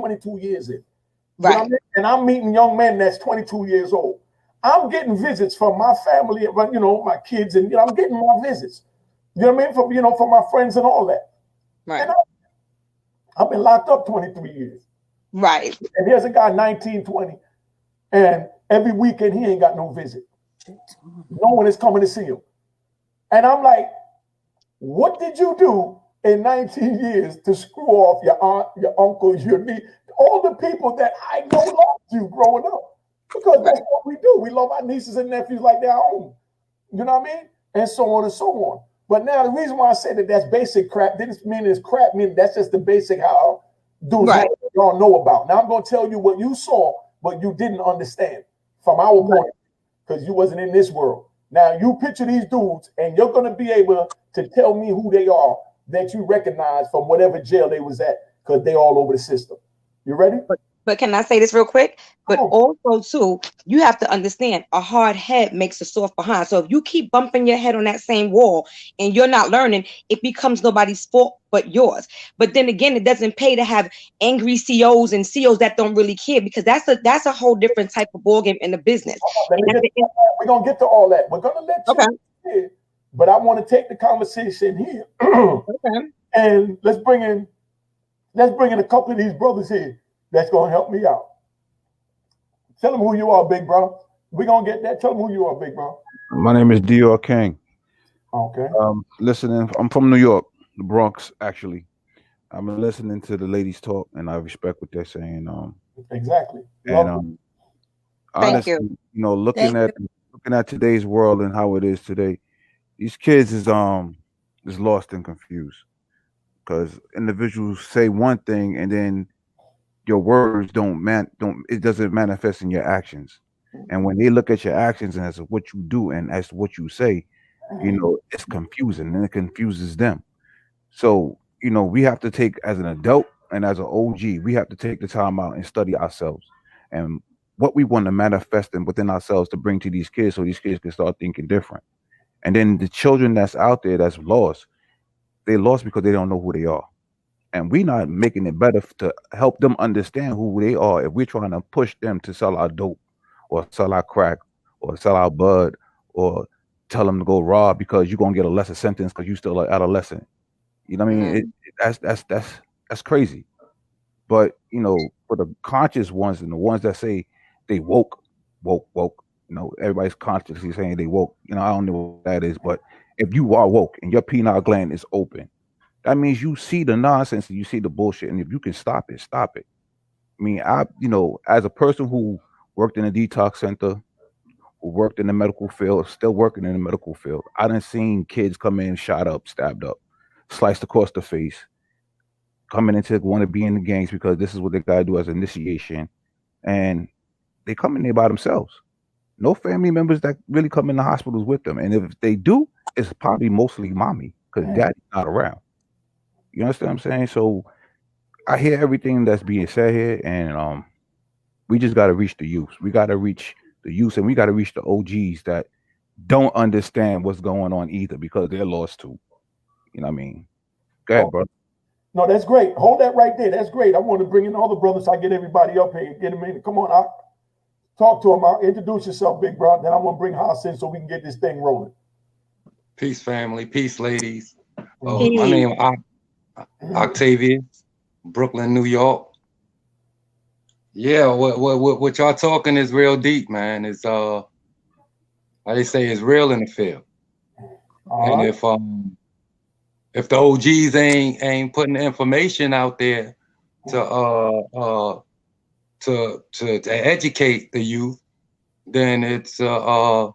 22 years in. You Right. know what I mean? And I'm meeting young men that's 22 years old. I'm getting visits from my family, you know, my kids, and you know, I'm getting my visits. You know what I mean? From, you know, from my friends and all that. Right. And I've been locked up 23 years. Right. And here's a guy 19, 20, and every weekend he ain't got no visit. No one is coming to see him. And I'm like, what did you do in 19 years to screw off your aunt, your uncles, your niece, all the people that I know loved you growing up? Because that's what we do. We love our nieces and nephews like their own. You know what I mean? And so on and so on. But now the reason why I say that that's basic crap didn't mean it's crap. Mean that's just the basic how dudes y'all know about. Now I'm going to tell you what you saw, but you didn't understand from our point, because you wasn't in this world. Now you picture these dudes, and you're going to be able to tell me who they are that you recognize from whatever jail they was at, because they all over the system. You ready? But can I say this real quick? But also, too, you have to understand a hard head makes a soft behind. So if you keep bumping your head on that same wall and you're not learning, it becomes nobody's fault but yours. But then again, it doesn't pay to have angry COs and COs that don't really care, because that's a whole different type of ballgame in the business. We're going to get to all that. We're going to let you hear, but I want to take the conversation here. And let's bring in a couple of these brothers here that's going to help me out. Tell them who you are, big bro. We're going to get that. Tell them who you are, big bro. My name is Deior King. Okay. Listening. I'm from New York, the Bronx, actually. I'm listening to the ladies talk, and I respect what they're saying. Exactly. And honestly, you know, looking at today's world and how it is today, these kids is lost and confused, because individuals say one thing and then your words it doesn't manifest in your actions. And when they look at your actions and as what you do and as what you say, you know, it's confusing, and it confuses them. So, you know, we have to take, as an adult and as an OG, we have to take the time out and study ourselves and what we want to manifest within ourselves to bring to these kids, so these kids can start thinking different. And then the children that's out there that's lost, they lost because they don't know who they are. And we're not making it better to help them understand who they are if we're trying to push them to sell our dope or sell our crack or sell our bud or tell them to go rob because you're going to get a lesser sentence because you're still an adolescent. You know what I mean? That's crazy. But, you know, for the conscious ones and the ones that say they woke, you know, everybody's consciously saying they woke. You know, I don't know what that is, but if you are woke and your penile gland is open, that means you see the nonsense and you see the bullshit. And if you can stop it, stop it. I mean, you know, as a person who worked in a detox center, who worked in the medical field, still working in the medical field, I done seen kids come in, shot up, stabbed up, sliced across the face, coming into want to be in the gangs because this is what they gotta do as initiation. And they come in there by themselves. No family members that really come in the hospitals with them. And if they do, it's probably mostly mommy because daddy's not around. You understand what I'm saying? So I hear everything that's being said here, and we just got to reach the youth. We got to reach the youth, and we got to reach the OGs that don't understand what's going on either, because they're lost too. You know what I mean? Go ahead, bro. No, that's great. Hold that right there. That's great. I want to bring in all the brothers. I get everybody up here. Get them in. Come on, I'll talk to them. I'll introduce yourself, big bro. Then I'm going to bring Haas in so we can get this thing rolling. Peace, family. Peace, ladies. My name is Octavius, Brooklyn, New York. Yeah, what y'all talking is real deep, man. It's how they say, it's real in the field. And if the OGs ain't putting the information out there to educate the youth, then it's a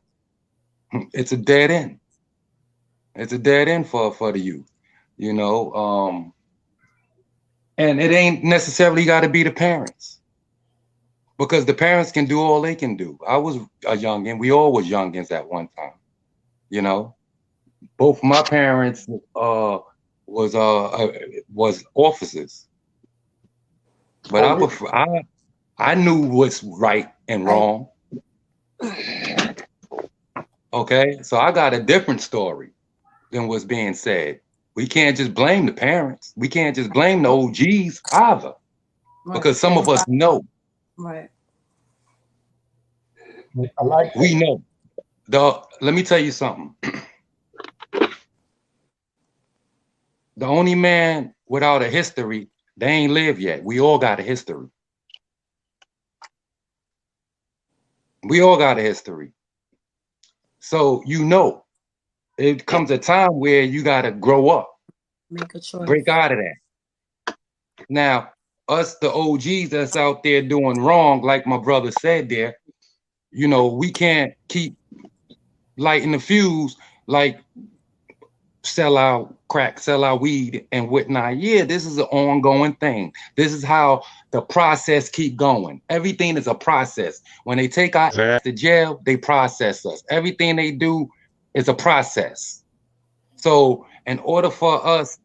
dead end. It's a dead end for the youth, you know. And it ain't necessarily got to be the parents, because the parents can do all they can do. I was a youngin'. We all was youngins at one time, you know. Both my parents was officers, but I knew what's right and wrong. Okay, so I got a different story than what's being said. We can't just blame the parents. We can't just blame the OGs either. because some of us know. Right. I like that. We know. Let me tell you something. The only man without a history, they ain't lived yet. We all got a history. We all got a history. So you know, it comes a time where you gotta grow up. Make a choice. Break out of that. Now, us, the OGs that's out there doing wrong, like my brother said there, you know, we can't keep lighting the fuse, like sell our crack, sell our weed and whatnot. Yeah, this is an ongoing thing. This is how the process keep going. Everything is a process. When they take our ass to jail, they process us. Everything they do is a process. So in order for us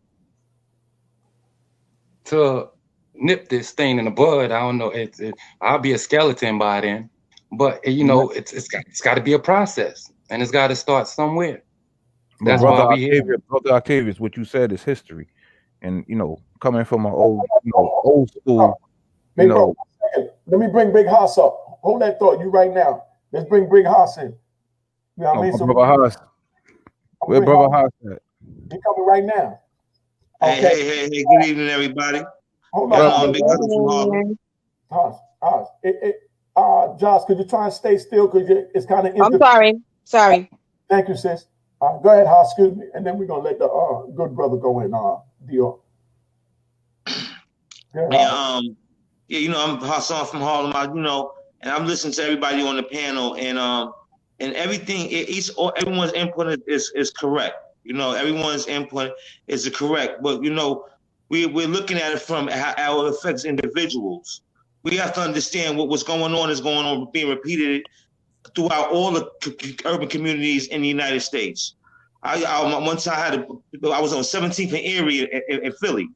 to nip this thing in the bud, I don't know, I'll be a skeleton by then, but you know, it's got to be a process, and it's got to start somewhere. That's why we here. Brother Octavius, what you said is history, and you know, coming from an old school, Big bro, let me bring Big Haas up. Hold that thought, you right now. Let's bring Big Haas in. You know what I mean? So Brother Haas, where Brother Haas at? He coming right now. Okay. Hey, good evening, everybody. Hold on. Big Haas from Haas. Josh, could you try and stay still? Because it's kind of. I'm sorry. Thank you, sis. Go ahead, Haas. Excuse me, and then we're gonna let the good brother go in. Deior. Yeah, you know, I'm Hassan from Harlem. And I'm listening to everybody on the panel, and everything. Everyone's input is correct. You know, everyone's input is correct, but you know, we're looking at it from how it affects individuals. We have to understand what's going on is going on, being repeated throughout all the urban communities in the United States. Once I was on 17th and Erie in Philly,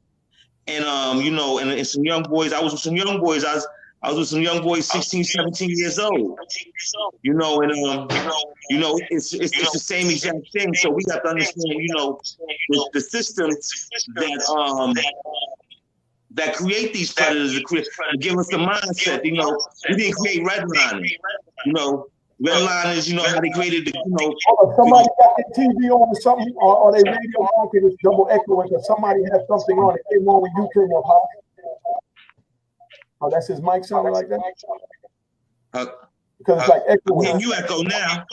and you know, and some young boys. I was with some young boys. I was with some young boys, 16, 17 years old. You know, and you know, it's the same exact thing. So we have to understand, you know, the systems that create these predators, to give us the mindset. You know, we didn't create redlining. You know, redliners, you know, how they created the, you know. Somebody got their TV on or something, or they radio on, because it's double echoing, because somebody has something on. It came on when you came up, huh? Oh, that's his mic sounding like that? Because it's like echoing. Can you echo now?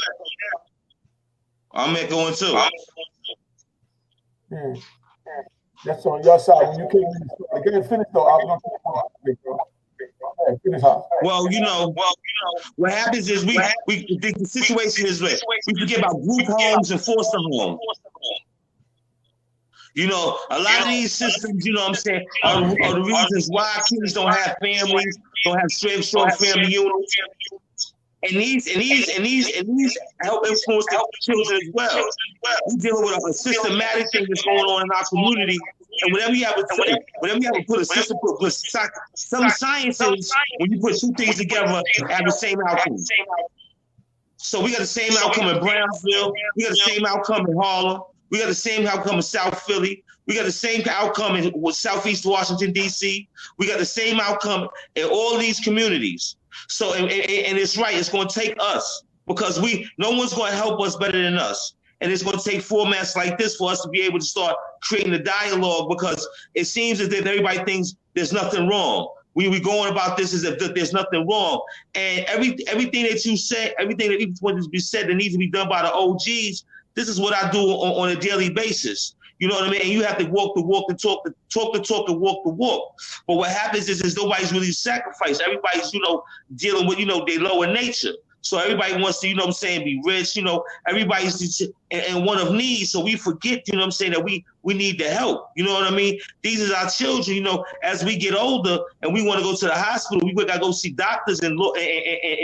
I'm echoing too. Yeah. That's on your side. When you came in, get it finished though. I was gonna finish. Well, you know, what happens is the situation is this. We forget about group homes and foster homes. You know, a lot of these systems, you know what I'm saying, are the reasons why kids don't have families, don't have strong family units. And these help influence the children as well. We're dealing with a systematic thing that's going on in our community. And whenever you have to put a system, some sciences, when you put two things together, have the same outcome. So we got the same outcome in Brownsville. We got the same outcome in Harlem. We got the same outcome in South Philly. We got the same outcome in Southeast Washington, D.C. We got the same outcome in all these communities. So, and it's right, it's going to take us, because no one's going to help us better than us. And it's going to take formats like this for us to be able to start creating a dialogue, because it seems as if everybody thinks there's nothing wrong. We going about this as if there's nothing wrong. And everything that you say, everything that needs to be said that needs to be done by the OGs, this is what I do on a daily basis. You know what I mean? And you have to walk the walk and talk the talk and walk the walk. But what happens is nobody's really sacrificed. Everybody's, you know, dealing with, you know, their lower nature. So everybody wants to, you know what I'm saying, be rich, you know, everybody's in one of needs. So we forget, you know what I'm saying, that we need the help. You know what I mean? These are our children, you know, as we get older and we want to go to the hospital, we got to go see doctors and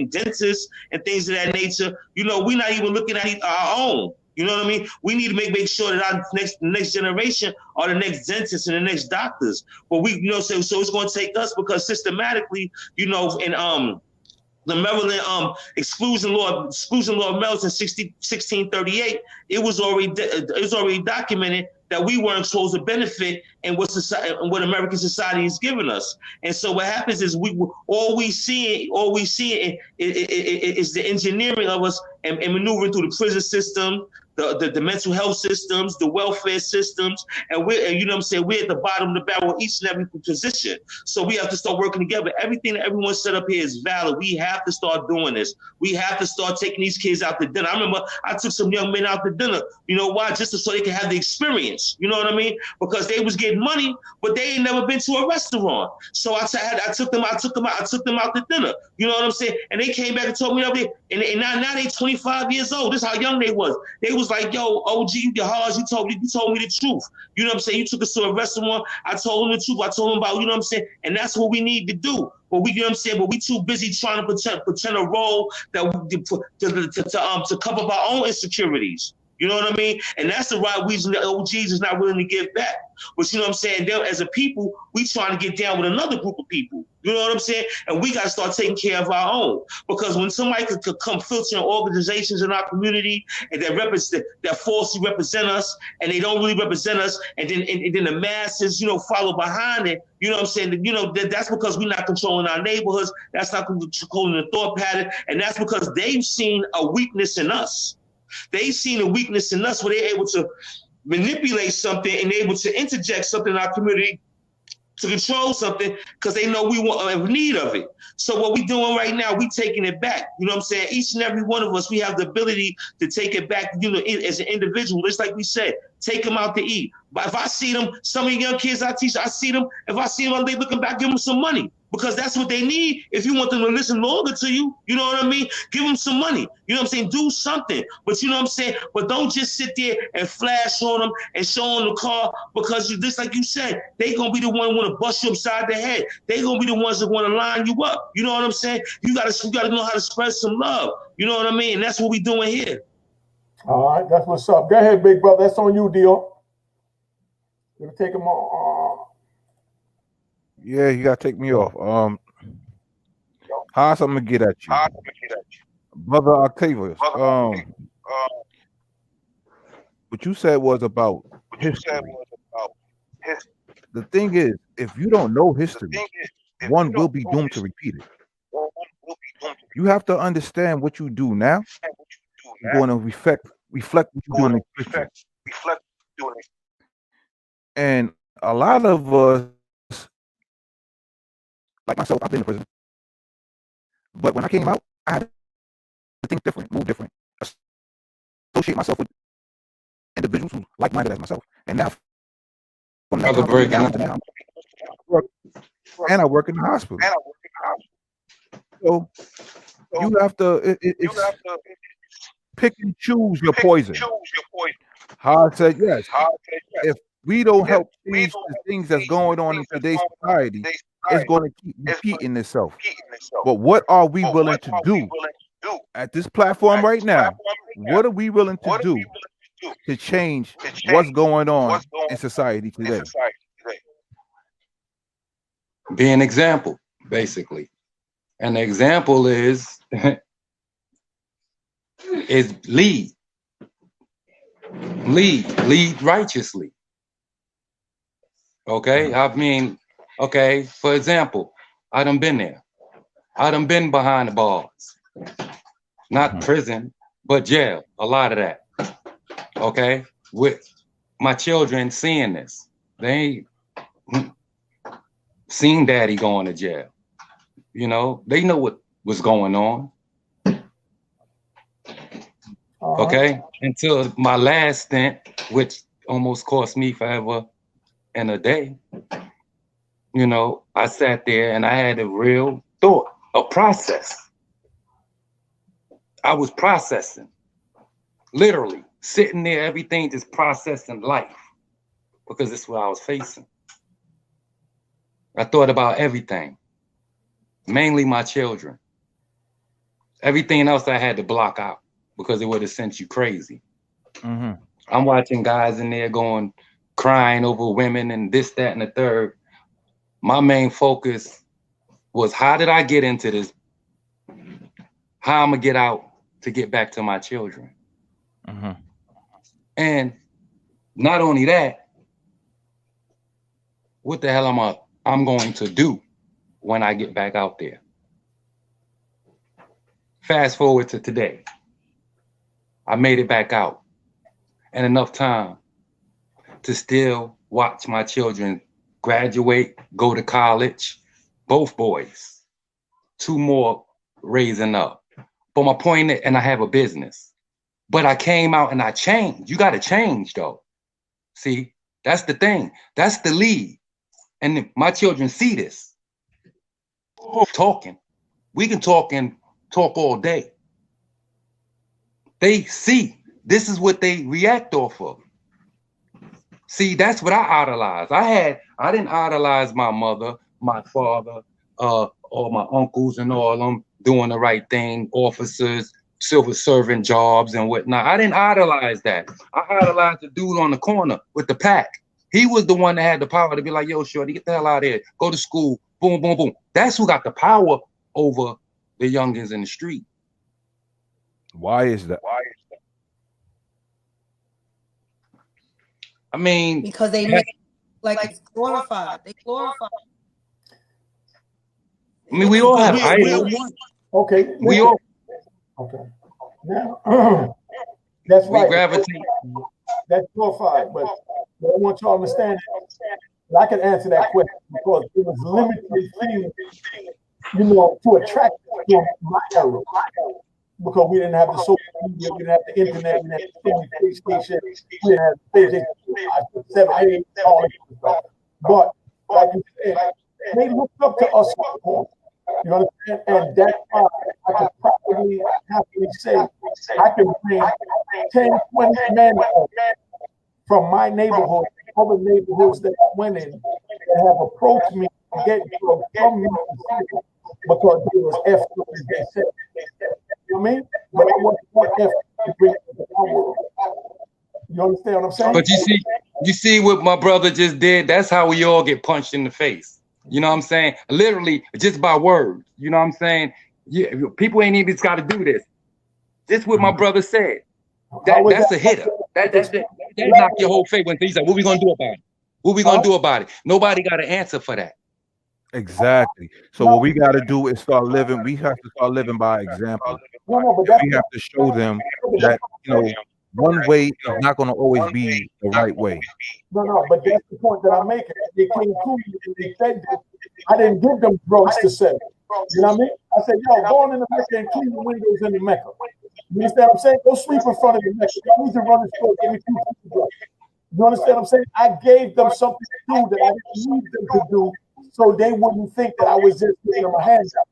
dentists and things of that nature. You know, we're not even looking at our own. You know what I mean? We need to make sure that our next generation are the next dentists and the next doctors. But we, you know, so it's going to take us, because systematically, you know, in the Maryland exclusion law of Maryland in 1638, it was already documented that we weren't supposed to benefit and what society and what American society is giving us. And so what happens is all we see is the engineering of us and maneuvering through the prison system, the mental health systems, the welfare systems, and we're at the bottom of the barrel each and every position. So we have to start working together. Everything that everyone set up here is valid. We have to start doing this. We have to start taking these kids out to dinner. I remember I took some young men out to dinner. You know why? Just so they could have the experience. You know what I mean? Because they was getting money, but they ain't never been to a restaurant. So I took them out to dinner. You know what I'm saying? And they came back and told me and now they 25 years old. This is how young they was. They was like, yo, OG, you get hard. You told me the truth. You know what I'm saying? You took us to a restaurant. I told them the truth. I told them about, you know what I'm saying? And that's what we need to do. But we, you know what I'm saying? But we too busy trying to pretend a role to cover up our own insecurities. You know what I mean? And that's the right reason the OGs is not willing to give back. But you know what I'm saying? They're, as a people, we trying to get down with another group of people. You know what I'm saying? And we got to start taking care of our own. Because when somebody could come filtering organizations in our community and that falsely represent us and they don't really represent us, and then the masses, follow behind it, you know what I'm saying? That's because we're not controlling our neighborhoods. That's not controlling the thought pattern. And that's because they've seen a weakness in us. They've seen a weakness in us where they're able to manipulate something and able to interject something in our community to control something because they know we have need of it. So what we doing right now, we taking it back. You know what I'm saying? Each and every one of us, we have the ability to take it back, as an individual. Just like we said, take them out to eat. But if I see them, some of the young kids I teach, I see them, if I see them, they looking back, give them some money. Because that's what they need. If you want them to listen longer to you, you know what I mean? Give them some money. You know what I'm saying? Do something. But you know what I'm saying? But don't just sit there and flash on them and show them the car because just like you said, they going to be the one who want to bust you upside the head. They going to be the ones that want to line you up. You know what I'm saying? You got to know how to spread some love. You know what I mean? And that's what we doing here. All right, that's what's up. Go ahead, big brother. That's on you, Deior. Gonna take him on. Yeah, you gotta take me off. Haas, I'm gonna get at you. Brother Octavius. What you said was about history. The thing is, if you don't know history, one will be doomed to repeat it. You have to understand what you do now. You're going to reflect what you do in the future. And a lot of us, like myself, I've been in prison. But when I came out, I had to think different, move different, associate myself with individuals who like-minded as myself. And now, from that time to now, I work in the hospital. So you have to pick and choose your poison. Haas said yes. If we don't help change the things that's going on in today's society, it's going to keep repeating itself. But what are we willing to do at this platform right now? What are we willing to do to change what's going on in society today? Be an example, basically. And the example is lead righteously. Okay, I mean, okay, for example, I done been there. I done been behind the bars. Not prison, but jail, a lot of that. Okay, with my children seeing this. They ain't seen daddy going to jail. You know, they know what was going on. Okay, until my last stint, which almost cost me forever and a day. You know, I sat there and I had a real thought, a process. I was processing, literally sitting there, everything just processing life because this is what I was facing. I thought about everything, mainly my children. Everything else I had to block out because it would have sent you crazy. Mm-hmm. I'm watching guys in there going, crying over women and this, that, and the third. My main focus was how did I get into this? How I'm gonna get out to get back to my children. Mm-hmm. And not only that, what the hell I'm going to do when I get back out there. Fast forward to today. I made it back out, and enough time to still watch my children graduate, go to college, both boys, 2 more raising up. But my point is, and I have a business, but I came out and I changed. You got to change though. See, that's the thing. That's the lead. And my children see this. Talking. We can talk all day. They see. This is what they react off of. See, that's what I idolized. I didn't idolize my mother, my father, all my uncles and all of them doing the right thing, officers, civil servant jobs and whatnot. I didn't idolize that. I idolized the dude on the corner with the pack. He was the one that had the power to be like, yo, shorty, get the hell out of here. Go to school. Boom, boom, boom. That's who got the power over the youngins in the street. Why is that? I mean, because they make like it's glorified. They glorify. I mean, we all have idols. Okay. We all. Okay. Now, that's right. We gravitate. That's glorified, but I want y'all to understand that I can answer that question because it was limited things, you know, to attract from my era. Because we didn't have the social media, we didn't have the internet, we didn't have the PlayStation, we didn't have the PlayStation 7, 8, all that stuff. But like you said, they looked up to us. You understand? And that's why I can probably happily say I can bring 10, 20 men from my neighborhood, other neighborhoods that I went in, that have approached me to get drugs from me because they was F as they said. You know what I mean? But I wasn't one F to bring it to our world. You understand what I'm saying? But you see what my brother just did? That's how we all get punched in the face. You know what I'm saying? Literally, just by words. You know what I'm saying? Yeah, people ain't even got to do this. This is what my brother said. That's a hitter. That knocked your whole face when he said, what we gonna do about it? What we gonna do about it? Nobody got an answer for that. Exactly. So what we got to do is start living. We have to start living by example. But we have to show them that, you know, one way is not going to always be the right way. No, but that's the point that I'm making. They came to me and they said that I didn't give them drugs to sell. You know what I mean? I said, yo, go on in the Mecca and clean the windows in the Mecca. You understand what I'm saying? Go sweep in front of the Mecca. I need to run the store, give me 2 drugs. You understand what I'm saying? I gave them something to do that I didn't need them to do so they wouldn't think that I was just giving them a handout.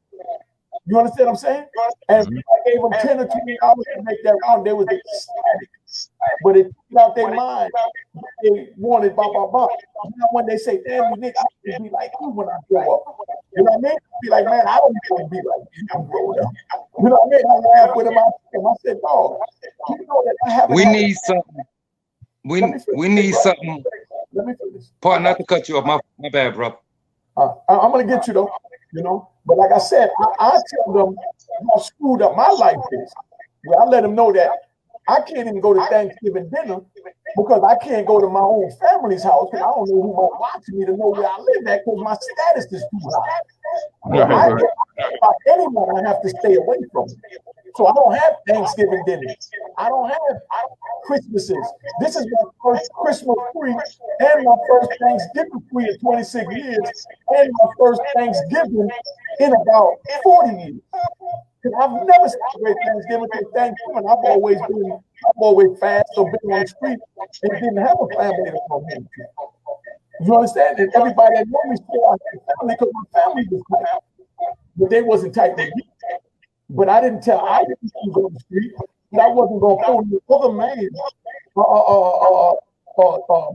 You understand what I'm saying? And I gave them 10 or 20 hours to make that round. They was ecstatic. But it took out their mind. They wanted blah, blah, blah. Now when they say, damn, you nigga, I can be like you when I grow up. You know what I mean? Be like, man, I don't want to be like you when I grow up. You know what I mean? I laughed with him. I said, dog, you know that I haven't. We need something. We need something. Let me finish. Pardon, not to cut you off. My bad, bro. I'm going to get you, though. You know? But like I said, I tell them how screwed up my life is. Well, I let them know that I can't even go to Thanksgiving dinner because I can't go to my own family's house because I don't know who might watch me to know where I live at because my status is too high. About anyone I have to stay away from. So I don't have Thanksgiving dinners. I don't have Christmases. This is my first Christmas free and my first Thanksgiving free in 26 years and my first Thanksgiving in about 40 years. Because I've never celebrated Thanksgiving because Thanksgiving I've always fasted or been on the street and didn't have a family to come home to. You understand? And everybody that knew me still I had a family because my family was tight. But they wasn't tight with me. But I didn't go on the street. But I wasn't going to pull the other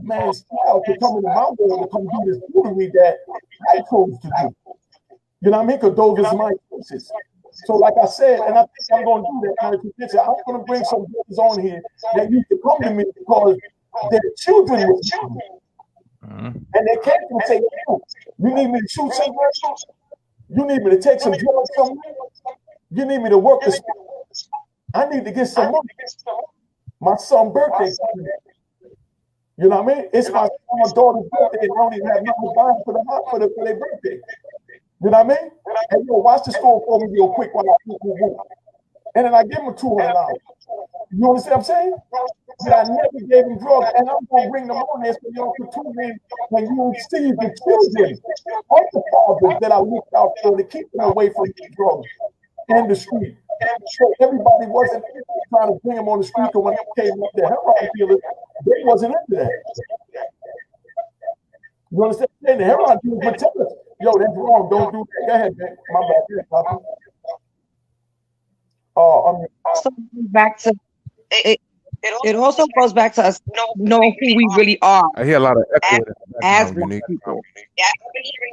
man's child to come into my world to come do this foolery that I chose to do. You know what I mean? Because those are my choices. So like I said, and I think I'm going to do that kind of conviction. I'm going to bring some brothers on here that used to come to me because their children were shooting. And they came to me and say, you need me to shoot somewhere? You need me to take some drugs somewhere? You need me to work this? I need to get some money. My son's birthday. You know what I mean? It's my daughter's birthday, and I don't even have nothing to buy for their birthday. You know what I mean? And watch the store for me real quick while I eat. And then I give them $200. You understand what I'm saying? But I never gave them drugs, and I'm gonna bring them on there so y'all can tune in when you see the children of the fathers that I looked out for to keep them away from the drugs and the street. So everybody wasn't trying to bring them on the street, because when they came up the heroin dealers, they wasn't into that. You understand? And the heroin dealers would tell us, yo, that's wrong, don't do that. Go ahead, man. My bad. So back to it. It also goes back to us knowing who we really are. I hear a lot of echo as people.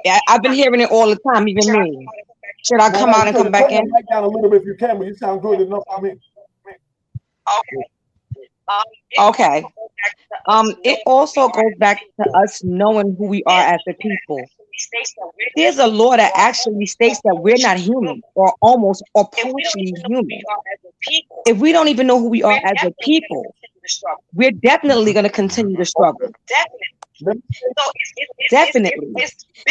Yeah, I've been hearing it all the time, even me. Should I come out and come back in? Turn the mic down a little bit if you can, but you sound good enough for me. Okay. It also goes back to us knowing who we are as the people. There's a law that actually states that we're not human, or almost or partially human. If we don't even know who we are as a people, we're definitely going to continue to struggle. Definitely.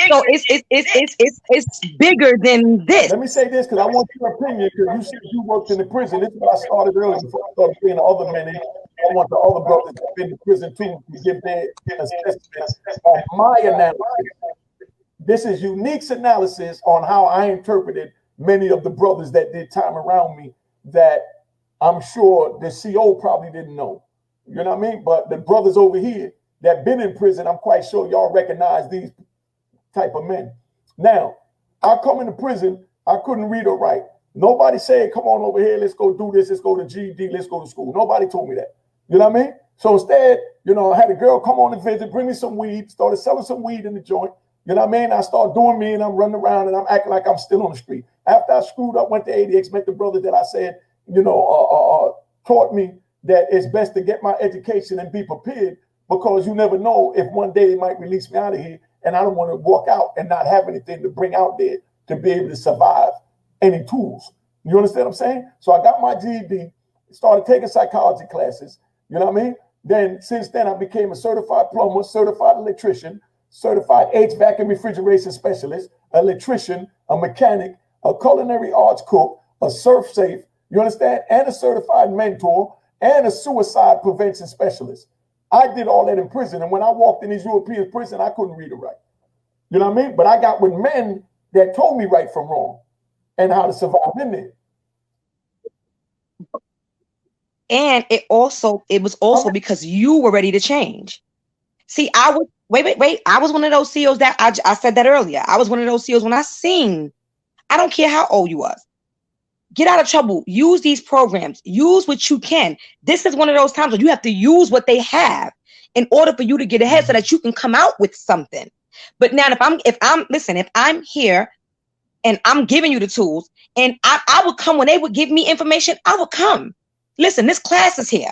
So it's bigger than this. Let me say this, because I want your opinion, because you said you worked in the prison. This is what I started earlier before I started seeing the other men. I want the other brothers to be in the prison too to give their assessment on my analysis. This is Unique's analysis on how I interpreted many of the brothers that did time around me that I'm sure the CO probably didn't know. You know what I mean? But the brothers over here that been in prison, I'm quite sure y'all recognize these type of men. Now, I come into prison, I couldn't read or write. Nobody said, come on over here, let's go do this, let's go to GED, let's go to school. Nobody told me that. You know what I mean? So instead, I had a girl come on and visit, bring me some weed, started selling some weed in the joint. You know what I mean? I start doing me, and I'm running around and I'm acting like I'm still on the street. After I screwed up, went to ADX, met the brother that I said, taught me that it's best to get my education and be prepared, because you never know if one day they might release me out of here, and I don't want to walk out and not have anything to bring out there to be able to survive any tools. You understand what I'm saying? So I got my GED, started taking psychology classes. You know what I mean? Then since then, I became a certified plumber, certified electrician, certified HVAC and refrigeration specialist, electrician, a mechanic, a culinary arts cook, a surf safe, you understand, and a certified mentor, and a suicide prevention specialist. I did all that in prison, and when I walked in these European prison, I couldn't read or write. You know what I mean? But I got with men that told me right from wrong and how to survive in there. And it was also because you were ready to change. See, I was wait. I was one of those CEOs that I said that earlier. I was one of those CEOs when I seen, I don't care how old you was, get out of trouble, use these programs, use what you can. This is one of those times where you have to use what they have in order for you to get ahead so that you can come out with something. But now if I'm here and I'm giving you the tools, and I would come when they would give me information, I would come. Listen, this class is here.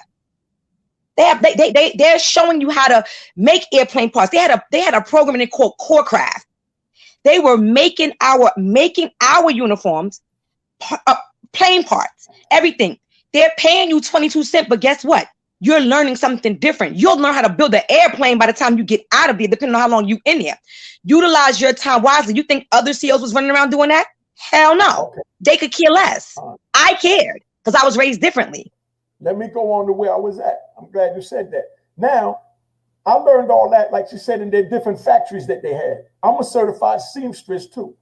They're showing you how to make airplane parts. They had a program in it called Corecraft. They were making our uniforms, plane parts, everything. They're paying you 22 cents, but guess what? You're learning something different. You'll learn how to build an airplane by the time you get out of there, depending on how long you're in there. Utilize your time wisely. You think other CEOs was running around doing that? Hell no. Okay. They could care less. I cared because I was raised differently. Let me go on to where I was at. I'm glad you said that. Now, I learned all that, like you said, in their different factories that they had. I'm a certified seamstress too.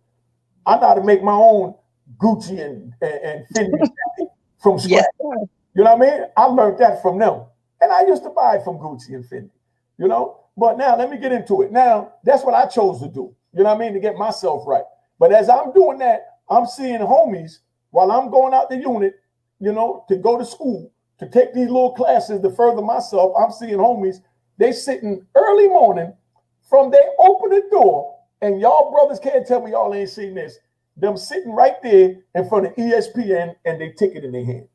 I know how to make my own Gucci and Fendi from scratch. Yes, you know what I mean? I learned that from them. And I used to buy from Gucci and Fendi, But now, let me get into it. Now, that's what I chose to do, you know what I mean, to get myself right. But as I'm doing that, I'm seeing homies while I'm going out the unit, to go to school, to take these little classes to further myself. I'm seeing homies, they sitting early morning from they open the door, and y'all brothers can't tell me y'all ain't seen this. Them sitting right there in front of ESPN and they ticket in their hand.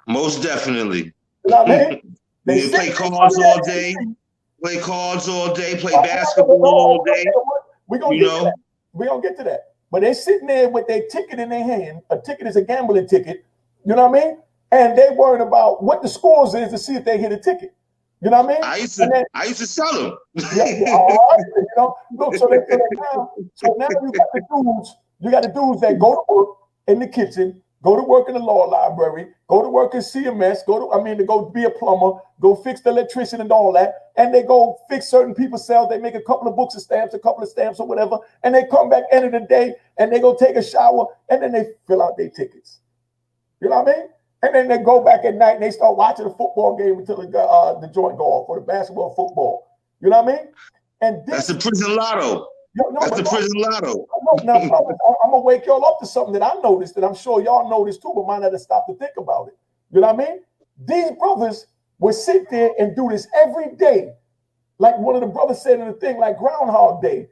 Most definitely. You know what I mean? They play cards all day, play basketball all day. We're gonna get to that. But they sitting there with their ticket in their hand. A ticket is a gambling ticket. You know what I mean? And they worried about what the scores is to see if they hit a ticket. You know what I mean? I used to sell them. All right, you know, look, so now you got the dudes that go to work in the kitchen, go to work in the law library, go to work in CMS, to go be a plumber, go fix the electrician and all that, and they go fix certain people's cells. They make a couple of books of stamps, a couple of stamps or whatever, and they come back end of the day and they go take a shower and then they fill out their tickets. You know what I mean? And then they go back at night and they start watching the football game until the joint go off, or the basketball, football. You know what I mean? And that's the prison lotto. That's the prison lotto. Now, I'm gonna wake y'all up to something that I noticed, that I'm sure y'all noticed too, but might not have stopped to think about it. You know what I mean? These brothers would sit there and do this every day, like one of the brothers said in the thing, like Groundhog Day.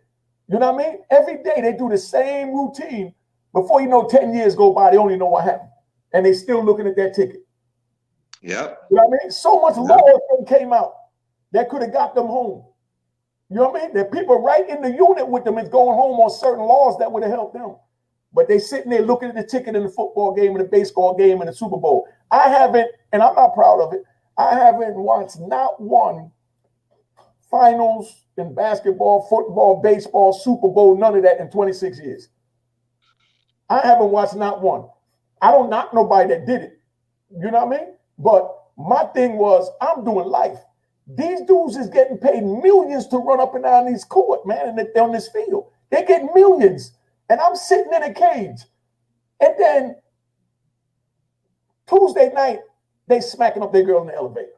You know what I mean? Every day they do the same routine. Before you know, 10 years go by, they only know what happened, and they still looking at that ticket. Yep. You know what I mean? So much law came out that could have got them home. You know what I mean? That people right in the unit with them is going home on certain laws that would have helped them. But they sitting there looking at the ticket in the football game and the baseball game and the Super Bowl. I haven't, and I'm not proud of it, I haven't watched not one finals in basketball, football, baseball, Super Bowl, none of that in 26 years. I haven't watched not one. I don't knock nobody that did it. You know what I mean? But my thing was, I'm doing life. These dudes is getting paid millions to run up and down these court, man, and on this field. They get millions. And I'm sitting in a cage. And then Tuesday night, they smacking up their girl in the elevator.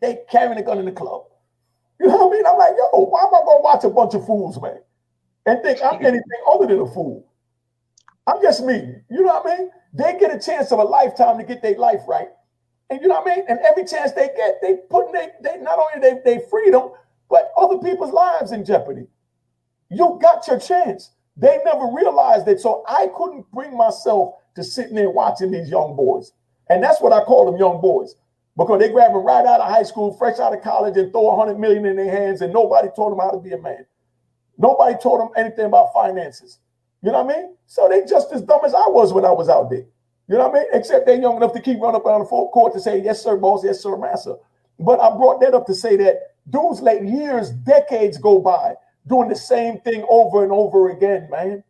They carrying a gun in the club. You know what I mean? I'm like, yo, why am I going to watch a bunch of fools, man? And think I'm anything other than a fool. I'm just me. You know what I mean? They get a chance of a lifetime to get their life right. And you know what I mean? And every chance they get, they put they not only their freedom, but other people's lives in jeopardy. You got your chance. They never realized that. So I couldn't bring myself to sitting there watching these young boys. And that's what I call them, young boys. Because they grab them right out of high school, fresh out of college, and throw $100 million in their hands, and nobody taught them how to be a man. Nobody taught them anything about finances. You know what I mean? So they just as dumb as I was when I was out there. You know what I mean? Except they're young enough to keep running up on the full court to say, yes, sir, boss, yes, sir, master. But I brought that up to say that dudes let years, decades go by doing the same thing over and over again, man.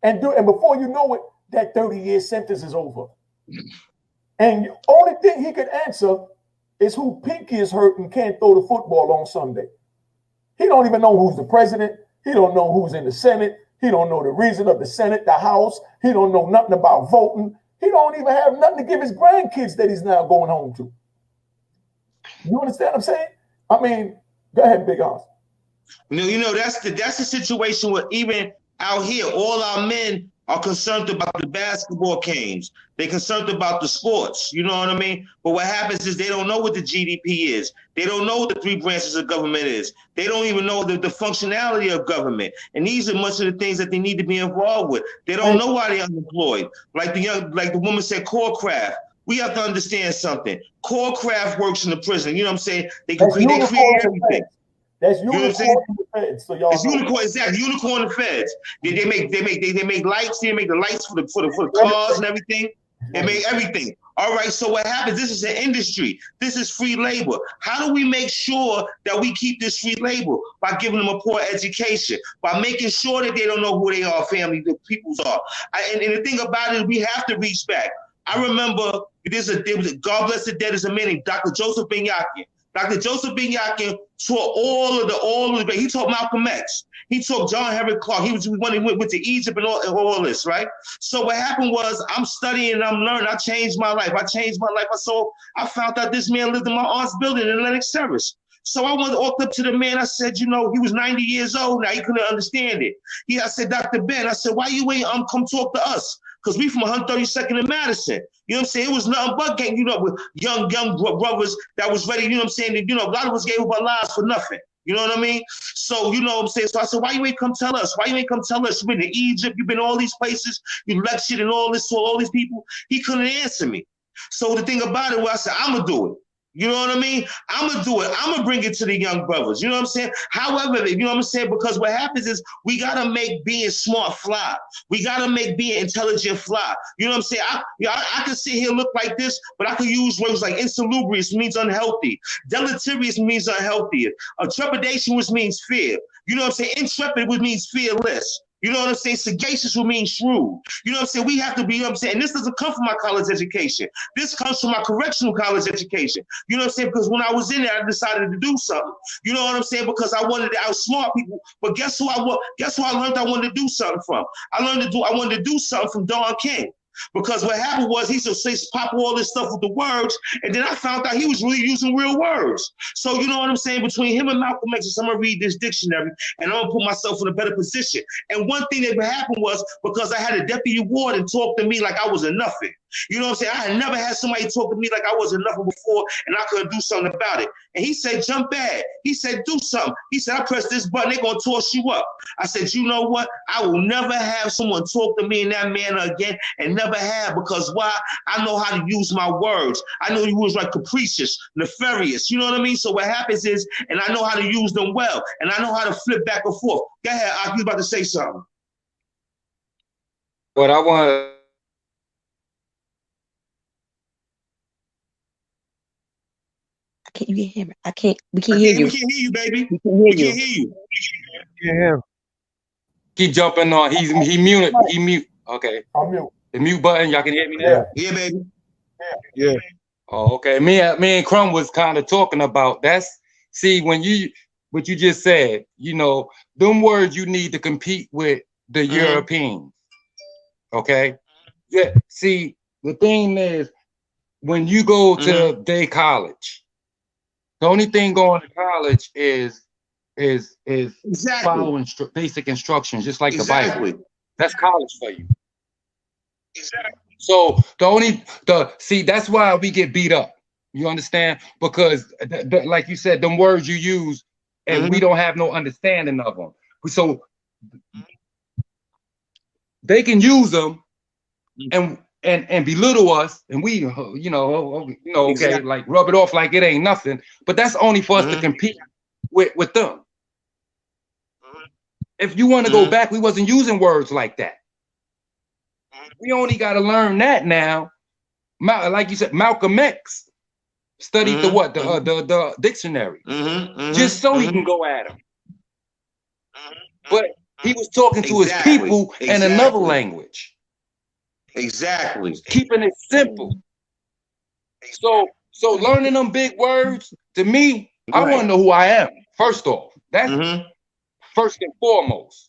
And before you know it, that 30-year sentence is over. And the only thing he could answer is who pinky is hurt and can't throw the football on Sunday. He don't even know who's the president. He don't know who's in the Senate. He don't know the reason of the Senate, the House. He don't know nothing about voting. He don't even have nothing to give his grandkids that he's now going home to. You understand what I'm saying? I mean, go ahead, Big Hans. You know, that's the situation where even out here, all our men are concerned about the basketball games. They're concerned about the sports. You know what I mean? But what happens is they don't know what the GDP is. They don't know what the three branches of government is. They don't even know the functionality of government. And these are much of the things that they need to be involved with. They don't know why they're unemployed. Like the woman said, core craft. We have to understand something. Core craft works in the prison. You know what I'm saying? They create everything. That's unicorn in the feds. So y'all it's unicorn, exactly. Unicorn in the feds. They make lights. They make the lights for the cars and everything. They make everything. All right. So what happens? This is an industry. This is free labor. How do we make sure that we keep this free labor? By giving them a poor education, by making sure that they don't know who they are, family, the peoples are. And the thing about it, we have to reach back. I remember there was God bless the dead is a man named Dr. Joseph Ben-Yakin. Dr. Joseph Ben-Yakin taught all of the he taught Malcolm X. He taught John Henry Clark. He went to Egypt and all this, right? So what happened was I'm studying and I'm learning. I changed my life. I found out this man lived in my aunt's building in Atlantic Service. So I walked up to the man. I said, you know, he was 90 years old now. He couldn't understand it. I said, Dr. Ben, I said, why you ain't come talk to us? Because we from 132nd and Madison. You know what I'm saying? It was nothing but gang, you know, with young brothers that was ready, you know what I'm saying? And, you know, a lot of us gave up our lives for nothing. You know what I mean? So, you know what I'm saying? So I said, why you ain't come tell us? Why you ain't come tell us? You've been to Egypt, you've been to all these places, you lectured and all this to all these people. He couldn't answer me. So the thing about it was I said, I'm going to do it. You know what I mean? I'm going to do it. I'm going to bring it to the young brothers. You know what I'm saying? However, you know what I'm saying? Because what happens is we got to make being smart fly. We got to make being intelligent fly. You know what I'm saying? I can sit here look like this, but I can use words like insalubrious means unhealthy. Deleterious means unhealthy. Trepidation, which means fear. You know what I'm saying? Intrepid, which means fearless. You know what I'm saying? Sagacious will mean shrewd. You know what I'm saying? We have to be, you know what I'm saying? And this doesn't come from my college education. This comes from my correctional college education. You know what I'm saying? Because when I was in there, I decided to do something. You know what I'm saying? Because I wanted to outsmart people. But guess who I learned I wanted to do something from? I wanted to do something from Don King. Because what happened was he used to pop all this stuff with the words, and then I found out he was really using real words. So you know what I'm saying? Between him and Malcolm X, I'm gonna read this dictionary, and I'm gonna put myself in a better position. And one thing that happened was because I had a deputy warden talk to me like I was a nothing. You know what I'm saying? I had never had somebody talk to me like I wasn't nothing before, and I couldn't do something about it. And he said, jump bad. He said, do something. He said, I press this button, they're gonna toss you up. I said, you know what? I will never have someone talk to me in that manner again, and never have, because why? I know how to use my words. I know you was like capricious, nefarious, you know what I mean? So what happens is, and I know how to use them well, and I know how to flip back and forth. Go ahead, I was about to say something. What I want. Can you hear me? I can't. We can't hear you. We can't hear you, baby. We can hear you. Can't hear you. Yeah. Keep jumping on. He muted. He mute. Okay. I'm mute. The mute button. Y'all can hear me now. Yeah, baby. Yeah. Oh, okay. Me and Crumb was kind of talking about see what you just said. You know, them words you need to compete with the Europeans. Okay. Yeah. See, the thing is, when you go to day college, the only thing going to college is following basic instructions, just like the Bible. That's college for you. Exactly. So that's why we get beat up. You understand? Because like you said, them words you use, and we don't have no understanding of them. So they can use them and belittle us, and we, okay, like rub it off like it ain't nothing. But that's only for us to compete with them. If you want to go back, we wasn't using words like that. We only got to learn that now. Like you said, Malcolm X studied the dictionary, just so he can go at him. But he was talking to his people in another language. Exactly. Keeping it simple. So learning them big words, to me, I want to know who I am. First off, that's first and foremost.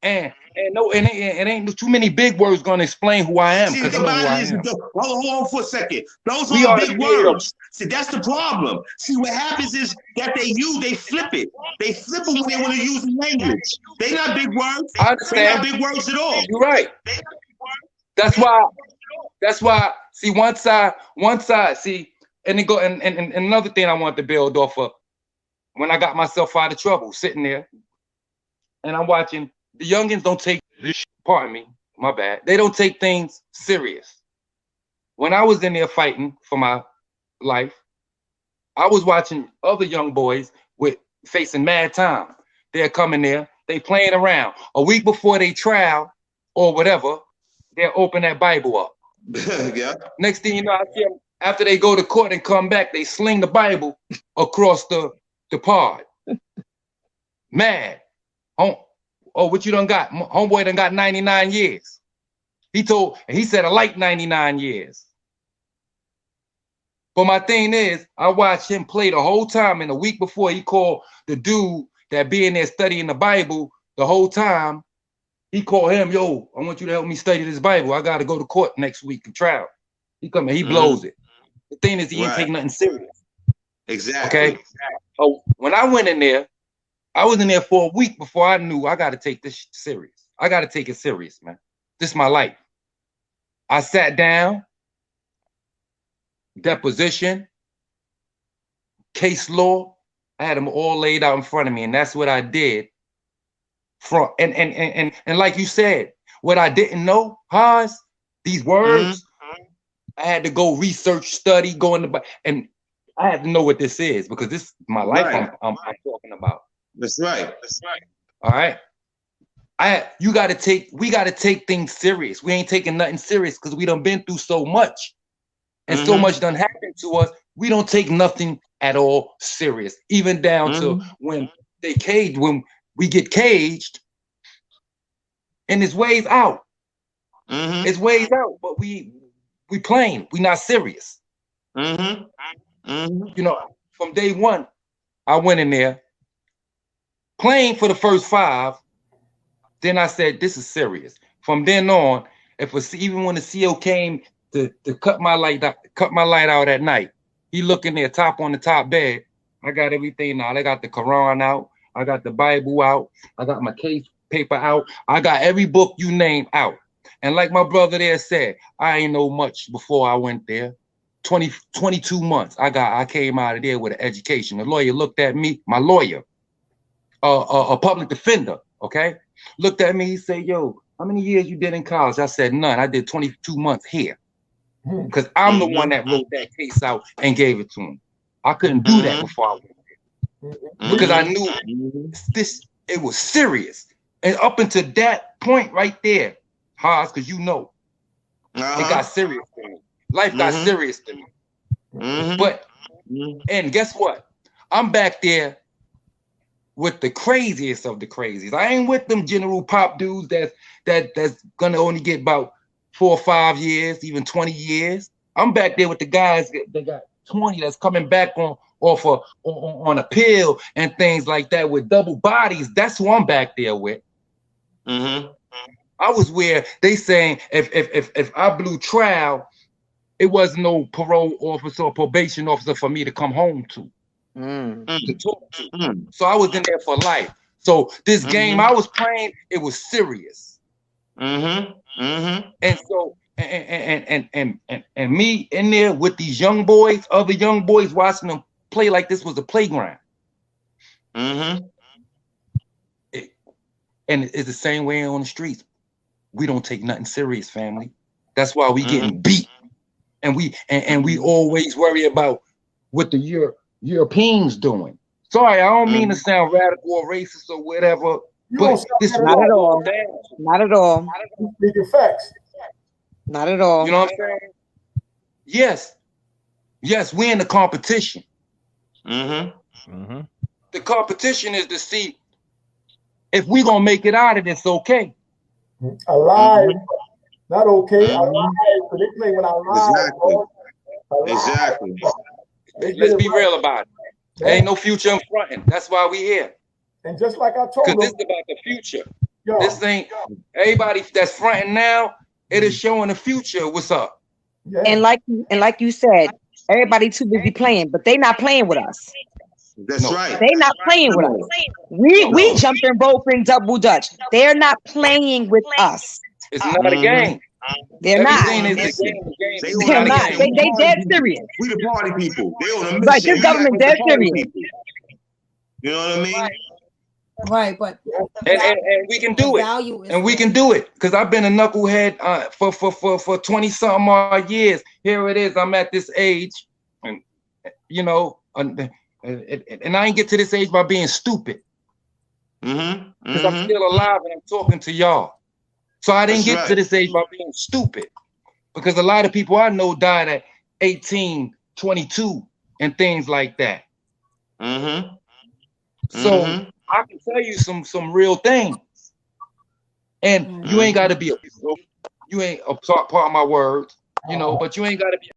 And it ain't too many big words gonna explain who I am. Hold on for a second. Those are big words. See, that's the problem. See, what happens is that they flip it. They flip it when they want to use language. They not big words. I understand. They not big words at all. You're right. That's why. See, one side. See, and then go and another thing I want to build off of. When I got myself out of trouble, sitting there, and I'm watching. The youngins don't take this. Pardon me, my bad. They don't take things serious. When I was in there fighting for my life, I was watching other young boys facing mad time. They're coming there, they playing around. A week before they trial or whatever, they'll open that Bible up. Yeah. Next thing you know, I see them, after they go to court and come back, they sling the Bible across the pod. Mad. Oh, what you done got? Homeboy done got 99 years. He said I like 99 years. But my thing is, I watched him play the whole time, and a week before he called the dude that being there studying the Bible the whole time, he called him, yo, I want you to help me study this Bible. I got to go to court next week and trial. He come and he blows it. The thing is, he ain't take nothing serious. Exactly. Okay? So when I went in there, I was in there for a week before I knew I got to take this serious. I got to take it serious, man. This is my life. I sat down, deposition, case law. I had them all laid out in front of me, and that's what I did. And like you said, what I didn't know, these words, I had to go research, study, go in the and I have to know what this is because this is my life I'm talking about. That's right. All right. We gotta take things serious. We ain't taking nothing serious because we done been through so much. And so much done happened to us. We don't take nothing at all serious. Even down to when we get caged and it's ways out. It's ways out, but we playing. We not serious. You know, from day one, I went in there playing for the first 5. Then I said, this is serious. From then on, even when the CO came to cut my light out at night, he looking there on the top bed. I got everything out. I got the Quran out. I got the Bible out. I got my case paper out. I got every book you name out. And like my brother there said, I ain't know much before I went there. 22 months. I came out of there with an education. The lawyer looked at me, my lawyer, a public defender, okay? Looked at me, he said, yo, how many years you did in college? I said, none. I did 22 months here. Because I'm the one that wrote that case out and gave it to him. I couldn't do that before I went there. Because I knew it was serious. And up until that point right there, Haas, because you know, it got serious to me. Life got serious to me. But, and guess what? I'm back there with the craziest of the crazies. I ain't with them general pop dudes that's gonna only get about 4 or 5 years, even 20 years. I'm back there with the guys that got 20 that's coming back on a pill and things like that with double bodies. That's who I'm back there with. I was where they saying if I blew trial, it was no parole officer or probation officer for me to come home to talk to. So I was in there for life. So this game I was playing, it was serious. And so and me in there with these young boys, other young boys watching them play like this was a playground. And it's the same way on the streets. We don't take nothing serious, family. That's why we getting beat. And we always worry about what the Europeans doing. Sorry, I don't mean to sound radical or racist or whatever, but this not at all. Not at all. Speaking facts. Not at all. You know what I'm saying? Yes, we're in the competition. The competition is to see if we're gonna make it out of this okay. Alive, not okay. Alive. So they play with our lives. Exactly. Let's be real about it. There ain't no future in fronting. That's why we here. And just like I told them, because this is about the future. This ain't everybody that's fronting now. It is showing the future. What's up? And like you said, everybody too busy playing, but they not playing with us. That's right. They not playing with us. We jumping rope and double dutch. They're not playing with us. It's not a game. They're not. They're not. They dead serious. We the party people. They on a mission. Right, this government dead serious. You know what I mean? Right, but and we can do it. And we can do it. Because I've been a knucklehead for 20 something odd years. Here it is. I'm at this age, and you know, and I ain't get to this age by being stupid. Because I'm still alive and I'm talking to y'all. So I didn't get to this age by being stupid. Because a lot of people I know died at 18, 22, and things like that. So I can tell you some real things. And you ain't got to be you ain't a part of my words, you know, but you ain't got to be.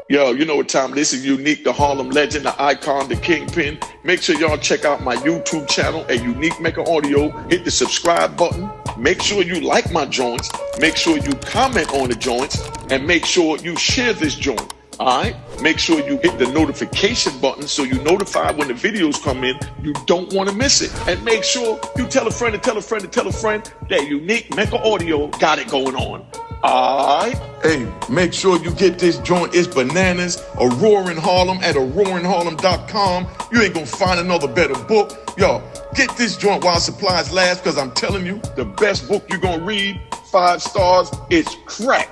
Yo, you know what time this is. Unique, the Harlem legend, the icon, the kingpin. Make sure y'all check out my YouTube channel at Unique Mecca Audio. Hit the subscribe button. Make sure you like my joints. Make sure you comment on the joints. And make sure you share this joint. All right? Make sure you hit the notification button so you notify when the videos come in. You don't want to miss it. And make sure you tell a friend to tell a friend to tell a friend that Unique Mecca Audio got it going on. Alright, hey, make sure you get this joint. It's bananas. A Roaring Harlem at roaringharlem.com. You ain't gonna find another better book. Yo, get this joint while supplies last, because I'm telling you, the best book you're gonna read, 5 stars, it's crack.